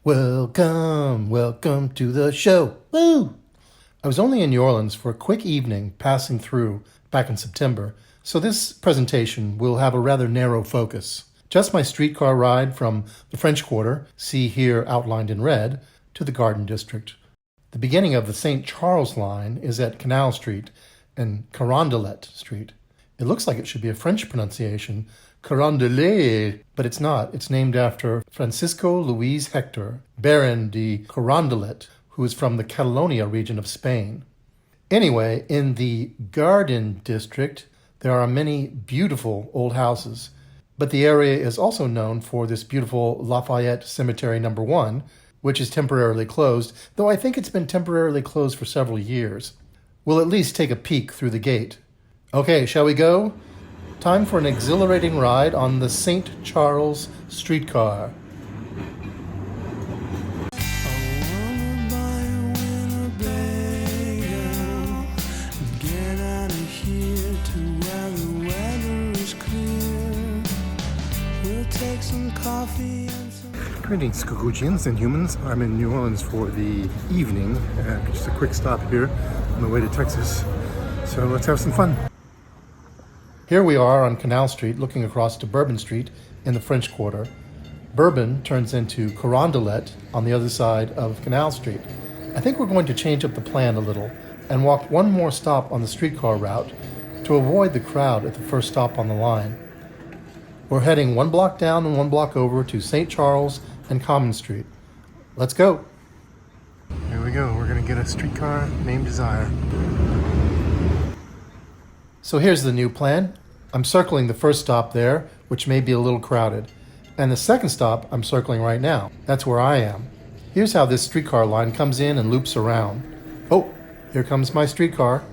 Welcome to the show. Woo! I was only in New Orleans for a quick evening passing through back in September, so this presentation will have a rather narrow focus. Just my streetcar ride from the French Quarter, see here outlined in red, to the Garden District. The beginning of the St. Charles line is at Canal Street and Carondelet Street. It looks like it should be a French pronunciation, Carondelet, but it's not. It's named after Francisco Luis Hector, Baron de Carondelet, who is from the Catalonia region of Spain. Anyway, in the Garden District, there are many beautiful old houses, but the area is also known for this beautiful Lafayette Cemetery No. 1, which is temporarily closed, though I think it's been temporarily closed for several years. We'll at least take a peek through the gate. Okay, shall we go? Time for an exhilarating ride on the St. Charles streetcar. Greetings, Gugu-Gee-ans and humans. I'm in New Orleans for the evening. Just a quick stop here on the way to Texas. So let's have some fun. Here we are on Canal Street looking across to Bourbon Street in the French Quarter. Bourbon turns into Carondelet on the other side of Canal Street. I think we're going to change up the plan a little and walk one more stop on the streetcar route to avoid the crowd at the first stop on the line. We're heading one block down and one block over to St. Charles and Common Street. Let's go. Here we go. We're going to get a streetcar named Desire. So here's the new plan. I'm circling the first stop there, which may be a little crowded. And the second stop I'm circling right now. That's where I am. Here's how this streetcar line comes in and loops around. Oh, here comes my streetcar.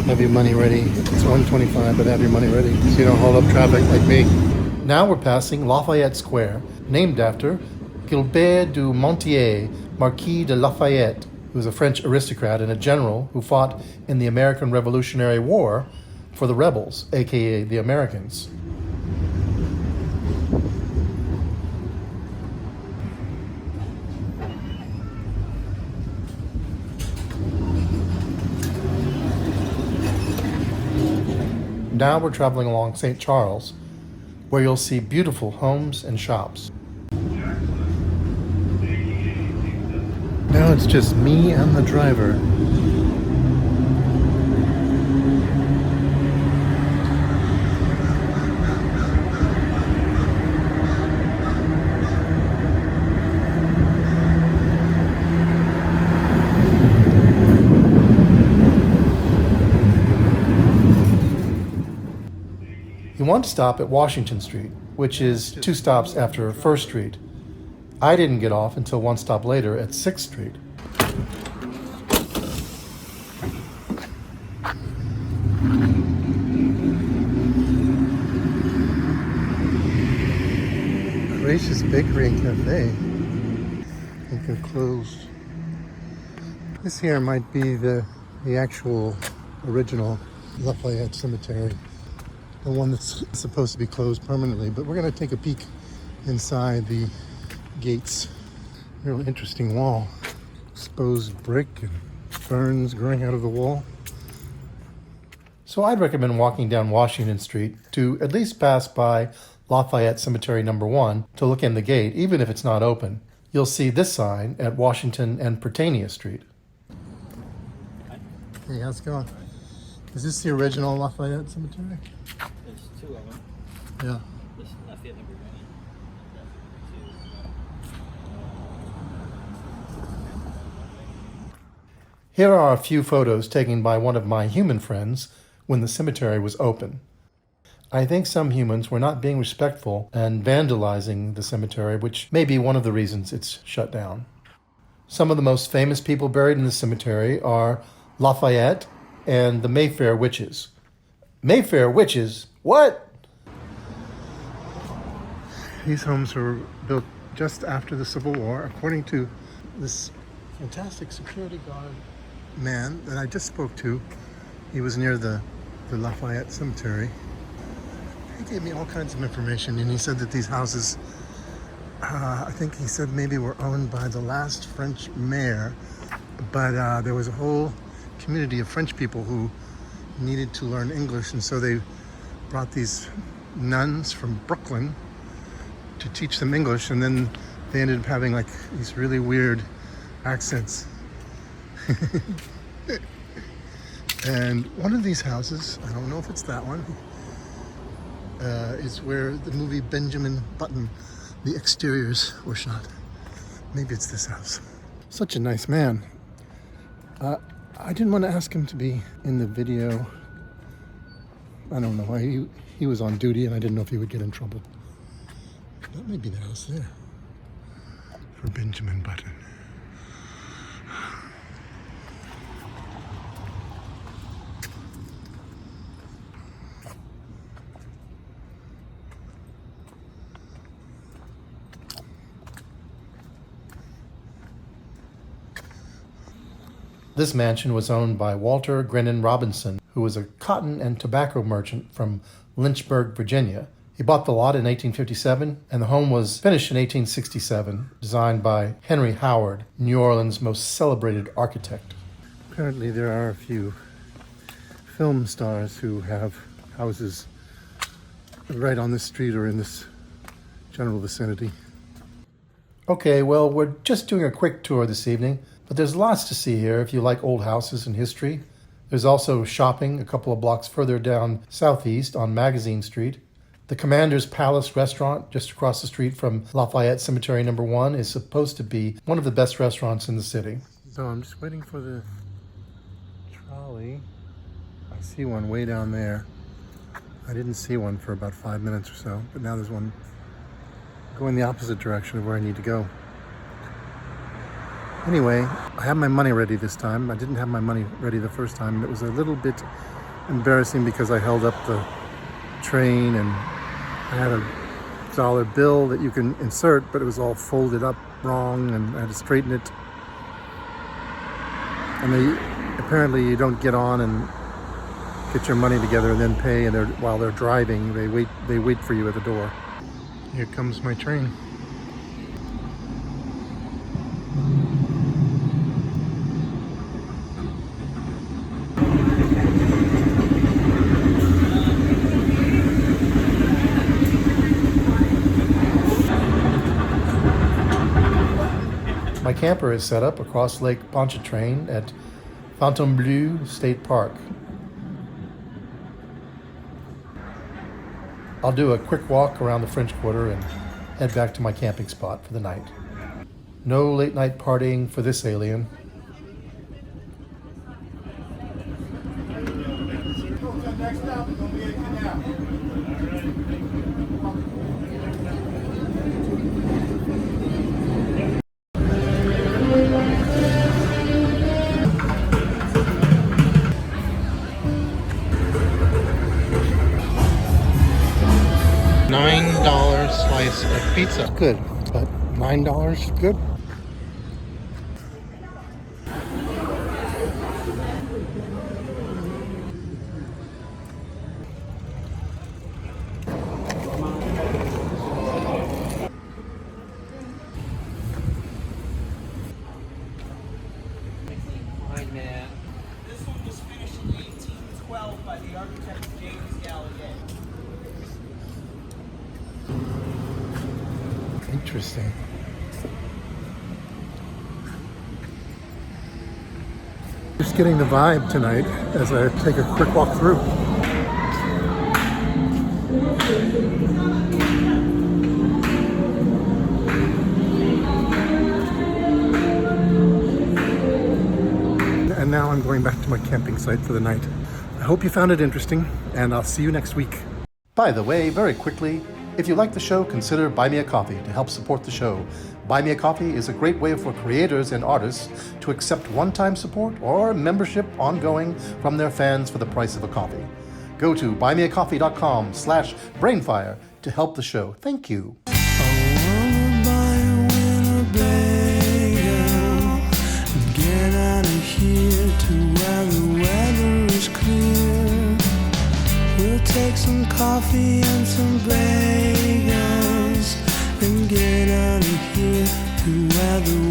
Have your money ready. It's $1.25, but have your money ready so you don't hold up traffic like me. Now we're passing Lafayette Square, named after Gilbert du Motier, Marquis de Lafayette, who was a French aristocrat and a general who fought in the American Revolutionary War for the rebels, aka the Americans. Now we're traveling along St. Charles, where you'll see beautiful homes and shops. Now it's just me and the driver. You want to stop at Washington Street, which is 2 stops after 1st Street. I didn't get off until 1 stop later at 6th Street. Gracious Bakery and Cafe. I think they're closed. This here might be the actual original Lafayette Cemetery. The one that's supposed to be closed permanently, but we're going to take a peek inside the gates. Real interesting wall. Exposed brick and ferns growing out of the wall. So I'd recommend walking down Washington Street to at least pass by Lafayette Cemetery No. 1 to look in the gate, even if it's not open. You'll see this sign at Washington and Prytania Street. Hey, how's it going? Is this the original Lafayette Cemetery? There's 2 of them. Yeah. This Lafayette No. 1. Here are a few photos taken by one of my human friends when the cemetery was open. I think some humans were not being respectful and vandalizing the cemetery, which may be one of the reasons it's shut down. Some of the most famous people buried in the cemetery are Lafayette and the Mayfair Witches. Mayfair Witches? What? These homes were built just after the Civil War, according to this fantastic security guard man that I just spoke to. He was near the the Lafayette Cemetery. He gave me all kinds of information, and he said that these houses, I think he said maybe were owned by the last French mayor, but there was a whole community of French people who needed to learn English, and so they brought these nuns from Brooklyn to teach them English, and then they ended up having like these really weird accents. And one of these houses, I don't know if it's that one, is where the movie Benjamin Button, the exteriors were shot. Maybe it's this house. Such a nice man. I didn't want to ask him to be in the video. I don't know why. He was on duty and I didn't know if he would get in trouble. That may be the house there for Benjamin Button. This mansion was owned by Walter Grennan Robinson, who was a cotton and tobacco merchant from Lynchburg, Virginia. He bought the lot in 1857, and the home was finished in 1867, designed by Henry Howard, New Orleans' most celebrated architect. Apparently there are a few film stars who have houses right on this street or in this general vicinity. Okay, well, we're just doing a quick tour this evening. But there's lots to see here if you like old houses and history. There's also shopping a couple of blocks further down southeast on Magazine Street. The Commander's Palace restaurant just across the street from Lafayette Cemetery No. 1 is supposed to be one of the best restaurants in the city. So I'm just waiting for the trolley. I see one way down there. I didn't see one for about 5 minutes or so, but now there's one going the opposite direction of where I need to go. Anyway, I have my money ready this time. I didn't have my money ready the first time. It was a little bit embarrassing because I held up the train and I had a dollar bill that you can insert, but it was all folded up wrong and I had to straighten it. And apparently you don't get on and get your money together and then pay, and while they're driving, they wait for you at the door. Here comes my train. My camper is set up across Lake Pontchartrain at Fontainebleau State Park. I'll do a quick walk around the French Quarter and head back to my camping spot for the night. No late night partying for this alien. Next stop is going to be a canal. $9 slice of pizza. Good, but $9 good. This one was finished in 1812 by the architect James Gallaudet. Interesting. Just getting the vibe tonight as I take a quick walk through. And now I'm going back to my camping site for the night. I hope you found it interesting, and I'll see you next week. By the way, very quickly, if you like the show, consider Buy Me a Coffee to help support the show. Buy Me a Coffee is a great way for creators and artists to accept one-time support or membership ongoing from their fans for the price of a coffee. Go to buymeacoffee.com/BrainFire to help the show. Thank you. Get out of here to where the weather is clear. take some coffee and some bagels and get out of here to where the